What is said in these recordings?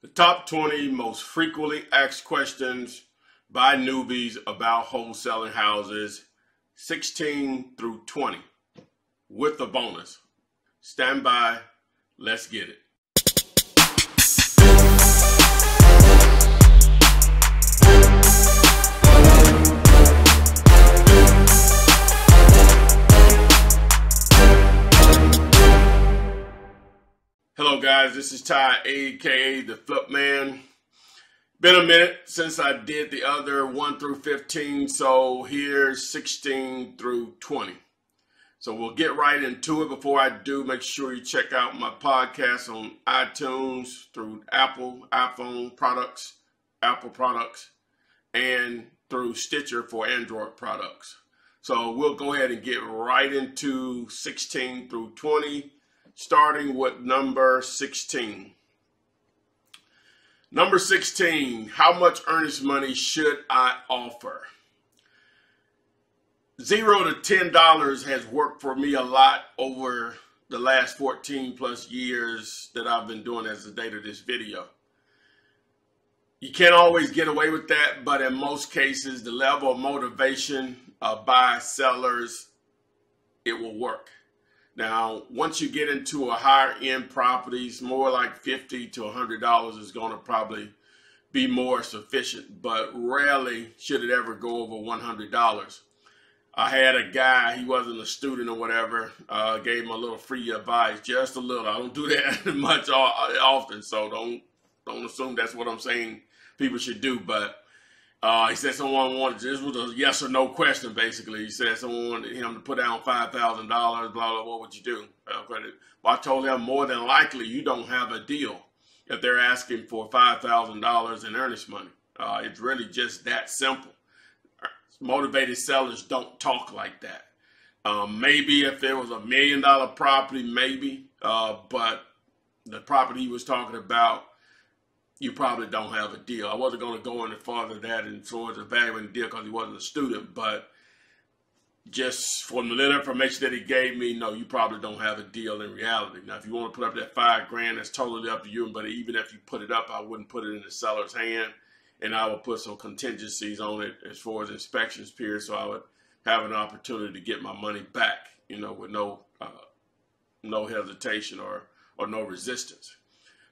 The top 20 most frequently asked questions by newbies about wholesaling houses, 16 through 20, with a bonus. Stand by, let's get it. Hello guys, this is Ty, aka the Flip Man. Been a minute since I did the other 1 through 15, so here's 16 through 20. So we'll get right into it. Before I do, make sure you check out my podcast on iTunes, through Apple products, and through Stitcher for Android products. So we'll go ahead and get right into 16 through 20. Starting with number 16. Number 16, how much earnest money should I offer? $0 to $10 has worked for me a lot over the last 14 plus years that I've been doing as the date of this video. You can't always get away with that, but in most cases, the level of motivation by sellers, it will work. Now, once you get into a higher end properties, more like $50 to $100 is going to probably be more sufficient, but rarely should it ever go over $100. I had a guy, he wasn't a student or whatever, gave him a little free advice, just a little. I don't do that much often, so don't assume that's what I'm saying people should do, but he said someone wanted, this was a yes or no question, basically. He said someone wanted him to put down $5,000, blah, blah, what would you do? Well, I told him more than likely you don't have a deal if they're asking for $5,000 in earnest money. It's really just that simple. Motivated sellers don't talk like that. Maybe if there was $1 million property, maybe, but the property he was talking about, you probably don't have a deal. I wasn't going to go any farther than that and towards evaluating the deal because he wasn't a student, but just from the little information that he gave me, no, you probably don't have a deal in reality. Now, if you want to put up that $5,000, that's totally up to you, but even if you put it up, I wouldn't put it in the seller's hand, and I would put some contingencies on it as far as inspections period, so I would have an opportunity to get my money back, with no hesitation or no resistance.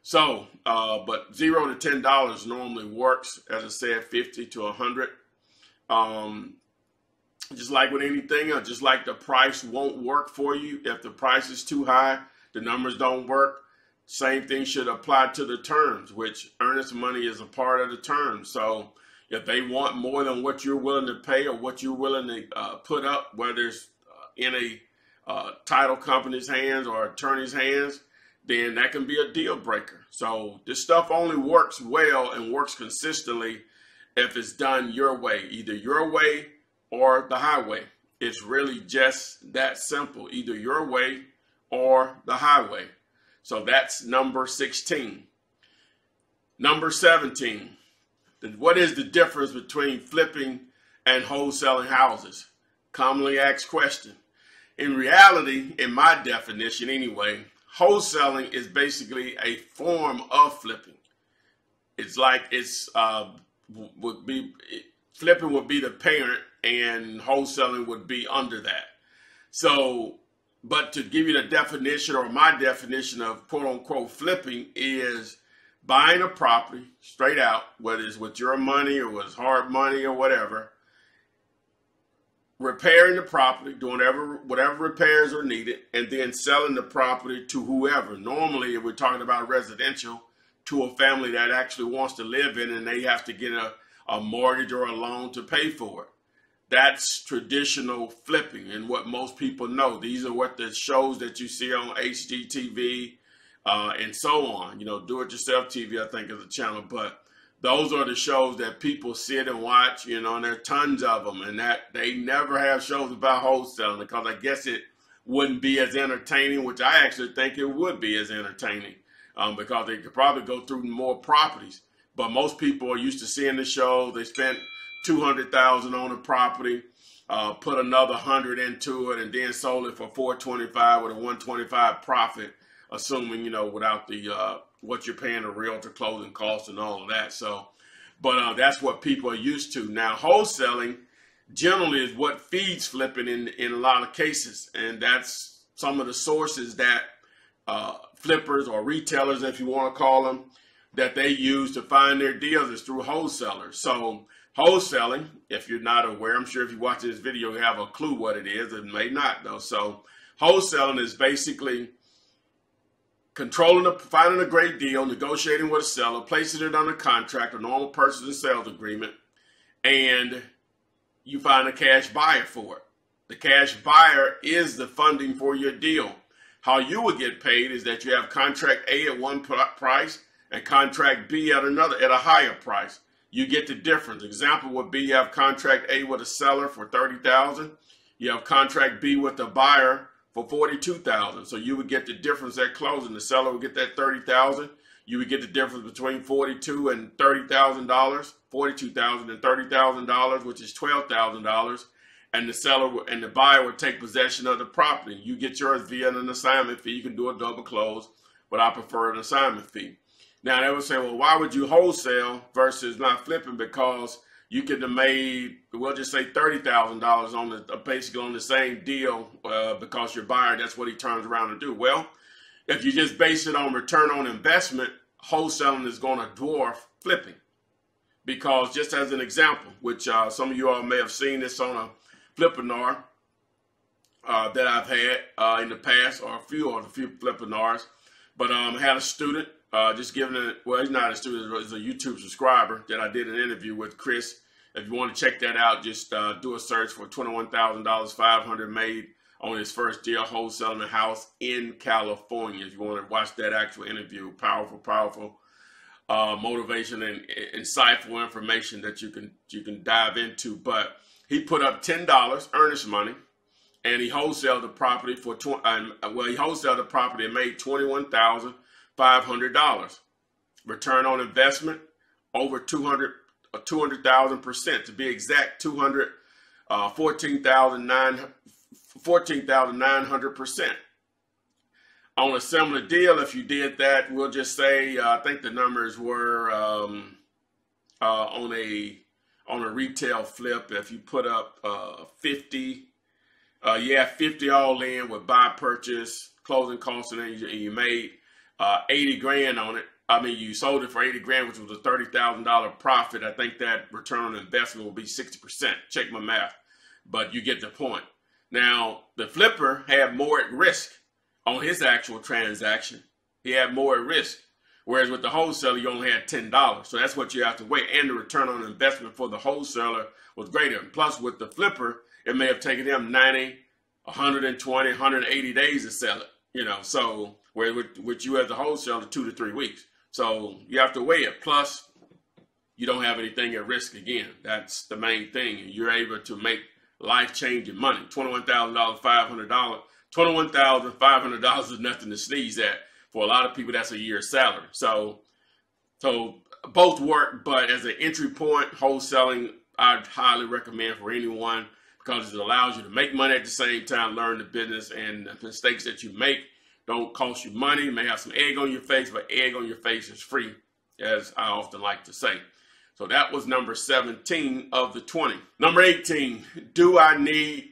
So, but $0 to $10 normally works. As I said, 50 to 100. Just like with anything, just like the price won't work for you. If the price is too high, the numbers don't work. Same thing should apply to the terms, which earnest money is a part of the terms. So if they want more than what you're willing to pay or what you're willing to put up, whether it's in a title company's hands or attorney's hands, then that can be a deal breaker. So this stuff only works well and works consistently if it's done your way, either your way or the highway. It's really just that simple, either your way or the highway. So that's number 16. Number 17, what is the difference between flipping and wholesaling houses? Commonly asked question. In reality, in my definition anyway, wholesaling is basically a form of flipping. It's like flipping would be the parent and wholesaling would be under that. So, but to give you the definition, or my definition of quote unquote flipping, is buying a property straight out, whether it's with your money or with hard money or whatever, repairing the property, doing whatever repairs are needed, and then selling the property to whoever. Normally, if we're talking about residential, to a family that actually wants to live in, and they have to get a mortgage or a loan to pay for it. That's traditional flipping, and what most people know. These are what the shows that you see on HGTV and so on. Do-it-yourself TV, I think, is a channel, but those are the shows that people sit and watch, and there are tons of them, and that they never have shows about wholesaling because I guess it wouldn't be as entertaining, which I actually think it would be as entertaining because they could probably go through more properties. But most people are used to seeing the show. They spent $200,000 on the property, put another 100 into it, and then sold it for $425 with a $125 profit, assuming, without the what you're paying a realtor, closing costs, and all of that. So, but that's what people are used to. Now, wholesaling generally is what feeds flipping in a lot of cases, and that's some of the sources that flippers or retailers, if you want to call them, that they use to find their deals is through wholesalers. So wholesaling, if you're not aware, I'm sure if you watch this video, you have a clue what it is. It may not though. So wholesaling is basically finding a great deal, negotiating with a seller, placing it under contract, a normal purchase and sales agreement, and you find a cash buyer for it. The cash buyer is the funding for your deal. How you will get paid is that you have contract A at one price and contract B at a higher price. You get the difference. Example would be you have contract A with a seller for $30,000. You have contract B with the buyer for $42,000. So you would get the difference at closing. The seller would get that $30,000. You would get the difference between $42,000 and $30,000, $42,000 and $30,000, which is $12,000. And the seller and the buyer would take possession of the property. You get yours via an assignment fee. You can do a double close, but I prefer an assignment fee. Now they would say, well, why would you wholesale versus not flipping? Because you could have made, we'll just say $30,000 on the basically on the same deal because your buyer, that's what he turns around to do. Well, if you just base it on return on investment, wholesaling is going to dwarf flipping. Because just as an example, which some of you all may have seen this on a flippinar that I've had in the past, or a few flipinars, but I had a student just giving it, well, he's not a student, he's a YouTube subscriber that I did an interview with, Chris. If you want to check that out, just do a search for $21,000, $500 made on his first deal wholesaling a house in California. If you want to watch that actual interview, powerful motivation and insightful information that you can dive into. But he put up $10 earnest money, and he wholesaled the property for he wholesaled the property and made $21,500. Return on investment over 200,000%. To be exact, 14,900%. On a similar deal, if you did that, we'll just say I think the numbers were on a retail flip. If you put up 50 all in with buy, purchase, closing costs, and then you made 80 grand on it. I mean, you sold it for 80 grand, which was a $30,000 profit. I think that return on investment will be 60%. Check my math, but you get the point. Now, the flipper had more at risk on his actual transaction. He had more at risk. Whereas with the wholesaler, you only had $10. So that's what you have to wait. And the return on investment for the wholesaler was greater. Plus, with the flipper, it may have taken him 90, 120, 180 days to sell it. You know, so where with you as a wholesaler, 2 to 3 weeks. So you have to weigh it. Plus, you don't have anything at risk again. That's the main thing. You're able to make life-changing money. $21,500. $21,500 is nothing to sneeze at. For a lot of people, that's a year's salary. So both work, but as an entry point, wholesaling, I'd highly recommend for anyone because it allows you to make money at the same time, learn the business, and the mistakes that you make don't cost you money. You may have some egg on your face, but egg on your face is free, as I often like to say. So that was number 17 of the 20. Number 18, do I need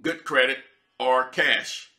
good credit or cash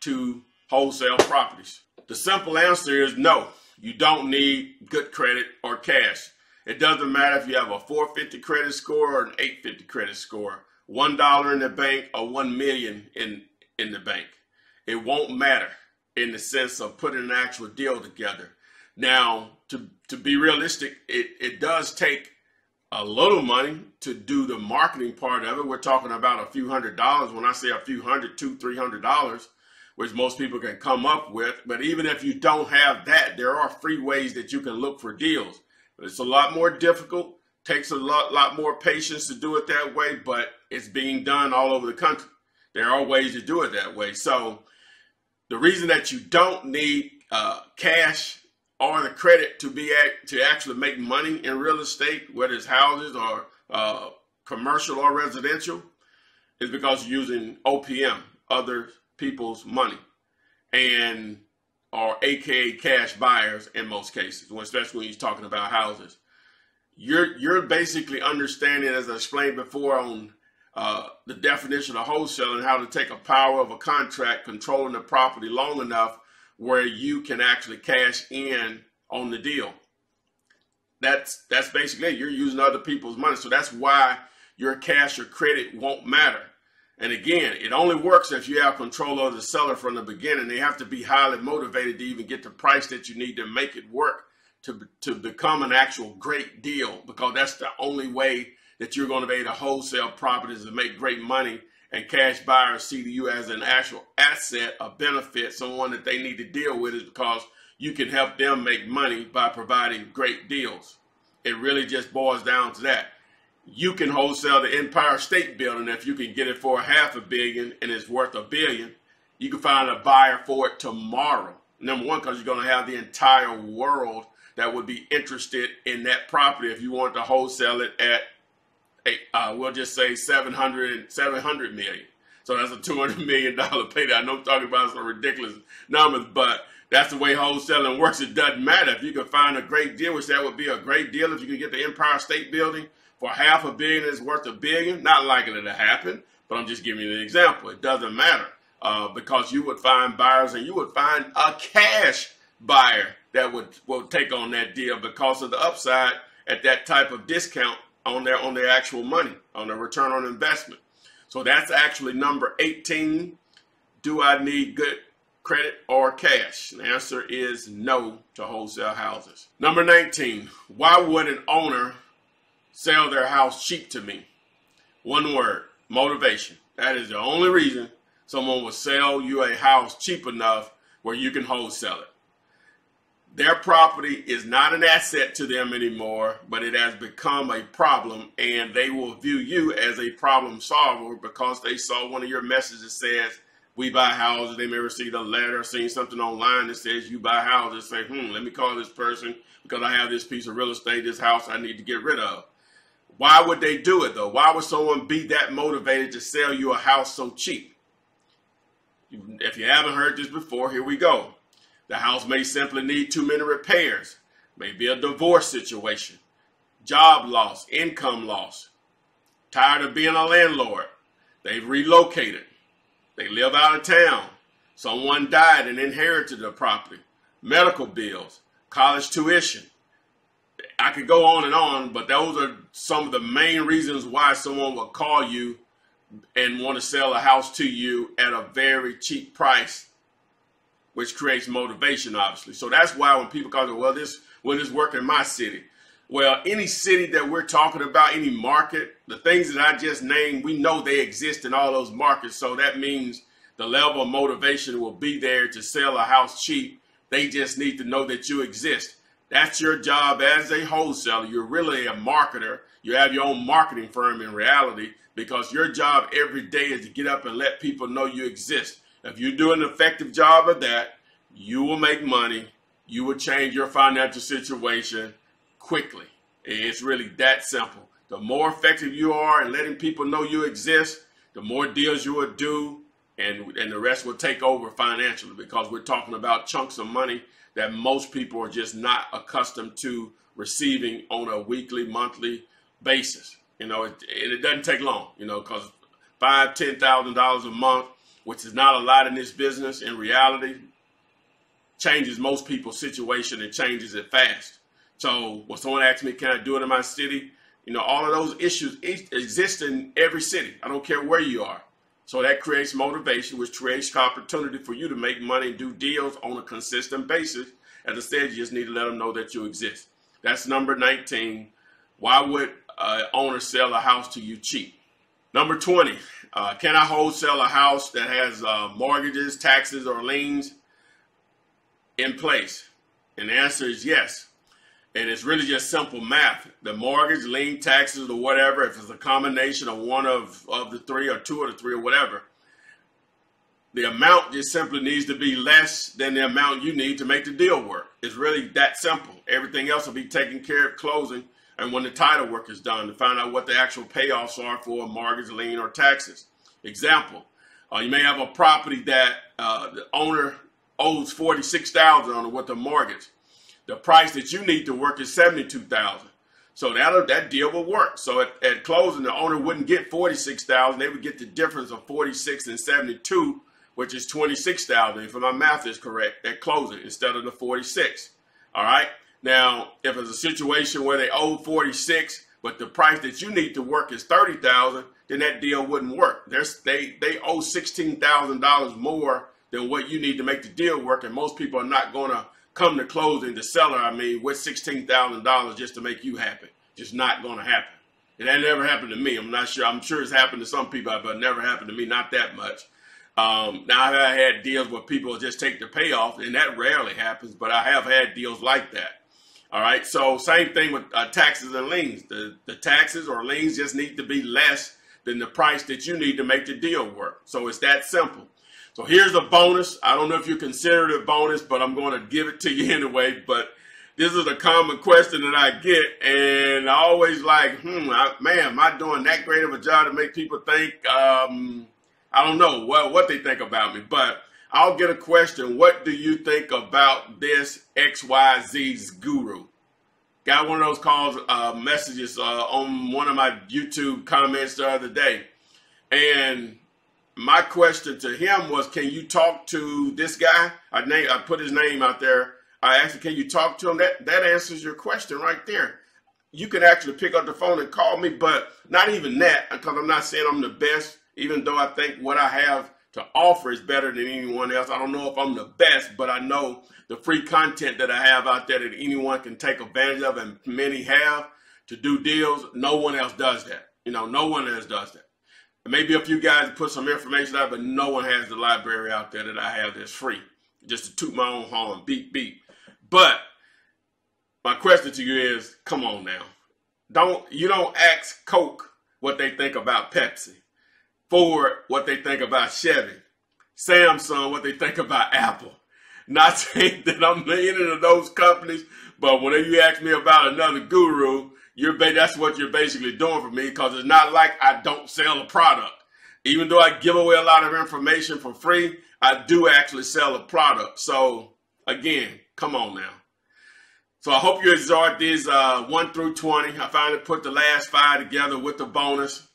to wholesale properties? The simple answer is no. You don't need good credit or cash. It doesn't matter if you have a 450 credit score or an 850 credit score, $1 in the bank or 1 million in the bank. It won't matter in the sense of putting an actual deal together. Now, to be realistic, it does take a little money to do the marketing part of it. We're talking about a few $100s. When I say a few $100, $200, $300, which most people can come up with. But even if you don't have that, there are free ways that you can look for deals. But it's a lot more difficult, takes a lot more patience to do it that way, but it's being done all over the country. There are ways to do it that way. So the reason that you don't need cash or the credit to actually make money in real estate, whether it's houses or commercial or residential, is because you're using OPM, other people's money. And or AKA cash buyers in most cases, especially when you're talking about houses. You're basically understanding, as I explained before, on the definition of wholesaling, how to take a power of a contract, controlling the property long enough where you can actually cash in on the deal. That's basically it. You're using other people's money. So that's why your cash or credit won't matter. And again, it only works if you have control of the seller from the beginning. They have to be highly motivated to even get the price that you need to make it work to become an actual great deal, because that's the only way that you're going to be able to wholesale properties and make great money, and cash buyers see you as an actual asset, a benefit, someone that they need to deal with, is because you can help them make money by providing great deals. It really just boils down to that. You can wholesale the Empire State Building if you can get it for $500 million and it's worth $1 billion. You can find a buyer for it tomorrow. Number one, because you're going to have the entire world that would be interested in that property if you want to wholesale it at, we'll just say 700 million. So that's a $200 million payday. I know I'm talking about some ridiculous numbers, but that's the way wholesaling works. It doesn't matter. If you can find a great deal, which that would be a great deal if you could get the Empire State Building for $500 million, it's worth $1 billion. Not likely to happen, but I'm just giving you an example. It doesn't matter because you would find buyers, and you would find a cash buyer that will take on that deal because of the upside at that type of discount on their actual money, on their return on investment. So that's actually number 18. Do I need good credit or cash? The answer is no to wholesale houses. Number 19, why would an owner sell their house cheap to me? One word: motivation. That is the only reason someone will sell you a house cheap enough where you can wholesale it. Their property is not an asset to them anymore, but it has become a problem, and they will view you as a problem solver because they saw one of your messages that says, we buy houses. They may receive a letter, seen something online that says you buy houses. Say, let me call this person because I have this piece of real estate, this house I need to get rid of. Why would they do it though? Why would someone be that motivated to sell you a house so cheap? If you haven't heard this before, here we go. The house may simply need too many repairs, maybe a divorce situation, job loss, income loss, tired of being a landlord, they've relocated, they live out of town, someone died and inherited the property, medical bills, college tuition. I could go on, but those are some of the main reasons why someone will call you and want to sell a house to you at a very cheap price, which creates motivation, obviously. So that's why when people call it, well, will this work in my city? Well, any city that we're talking about, any market, the things that I just named, we know they exist in all those markets. So that means the level of motivation will be there to sell a house cheap. They just need to know that you exist. That's your job as a wholesaler. You're really a marketer. You have your own marketing firm in reality, because your job every day is to get up and let people know you exist. If you do an effective job of that, you will make money. You will change your financial situation quickly. It's really that simple. The more effective you are in letting people know you exist, the more deals you will do, and the rest will take over financially, because we're talking about chunks of money that most people are just not accustomed to receiving on a weekly, monthly basis. And it doesn't take long, because $5,000, $10,000 a month, which is not a lot in this business, in reality, changes most people's situation and changes it fast. So when someone asks me, can I do it in my city? All of those issues exist in every city. I don't care where you are. So that creates motivation, which creates opportunity for you to make money and do deals on a consistent basis. As I said, you just need to let them know that you exist. That's number 19. Why would an owner sell a house to you cheap? Number 20, can I wholesale a house that has mortgages, taxes, or liens in place? And the answer is yes. And it's really just simple math. The mortgage, lien, taxes, or whatever, if it's a combination of one of the three or two of the three or whatever, the amount just simply needs to be less than the amount you need to make the deal work. It's really that simple. Everything else will be taken care of closing and when the title work is done, to find out what the actual payoffs are for a mortgage, lien, or taxes. Example, you may have a property that the owner owes $46,000 on it with a mortgage. The price that you need to work is $72,000. So that deal will work. So at closing, the owner wouldn't get $46,000. They would get the difference of 46 and 72, which is $26,000, if my math is correct, at closing instead of the 46. All right. Now, if it's a situation where they owe 46, but the price that you need to work is $30,000, then that deal wouldn't work. They owe $16,000 more than what you need to make the deal work, and most people are not going to come to closing, the seller, with $16,000 just to make you happy. Just not going to happen. And that never happened to me. I'm not sure. I'm sure it's happened to some people, but it never happened to me. Not that much. Now, I've had deals where people just take the payoff, and that rarely happens, but I have had deals like that. All right. So same thing with taxes and liens. The taxes or liens just need to be less than the price that you need to make the deal work. So it's that simple. So here's a bonus. I don't know if you consider it a bonus, but I'm going to give it to you anyway. But this is a common question that I get, and I always like, man, am I doing that great of a job to make people think? I don't know what they think about me, but I'll get a question. What do you think about this XYZ's guru? Got one of those calls, messages on one of my YouTube comments the other day, and my question to him was, can you talk to this guy? I put his name out there. I asked him, can you talk to him? That answers your question right there. You can actually pick up the phone and call me, but not even that, because I'm not saying I'm the best, even though I think what I have to offer is better than anyone else. I don't know if I'm the best, but I know the free content that I have out there that anyone can take advantage of, and many have, to do deals. No one else does that. No one else does that. Maybe a few guys put some information out, but no one has the library out there that I have that's free. Just to toot my own horn, beep, beep. But my question to you is, come on now. You don't ask Coke what they think about Pepsi, Ford what they think about Chevy, Samsung what they think about Apple. Not saying that I'm any of those companies, but whenever you ask me about another guru, that's what you're basically doing for me, because it's not like I don't sell a product. Even though I give away a lot of information for free, I do actually sell a product. So again, come on now. So I hope you enjoyed these 1 through 20. I finally put the last 5 together with the bonus.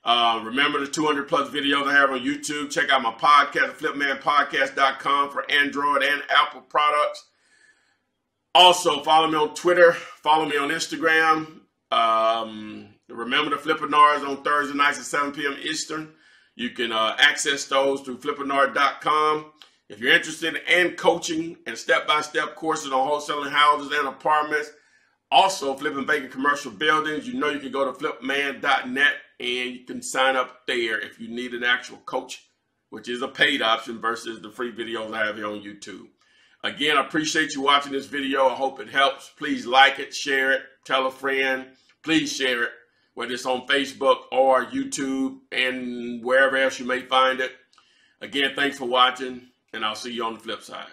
Remember the 200 plus videos I have on YouTube. Check out my podcast, flipmanpodcast.com, for Android and Apple products. Also, follow me on Twitter. Follow me on Instagram. Remember the Flippinars on Thursday nights at 7 p.m. Eastern. You can access those through flippinard.com. If you're interested in coaching and step-by-step courses on wholesaling houses and apartments, also flipping vacant commercial buildings, you can go to flipman.net and you can sign up there if you need an actual coach, which is a paid option versus the free videos I have here on YouTube. Again, I appreciate you watching this video. I hope it helps. Please like it, share it, tell a friend. Please share it, whether it's on Facebook or YouTube and wherever else you may find it. Again, thanks for watching, and I'll see you on the flip side.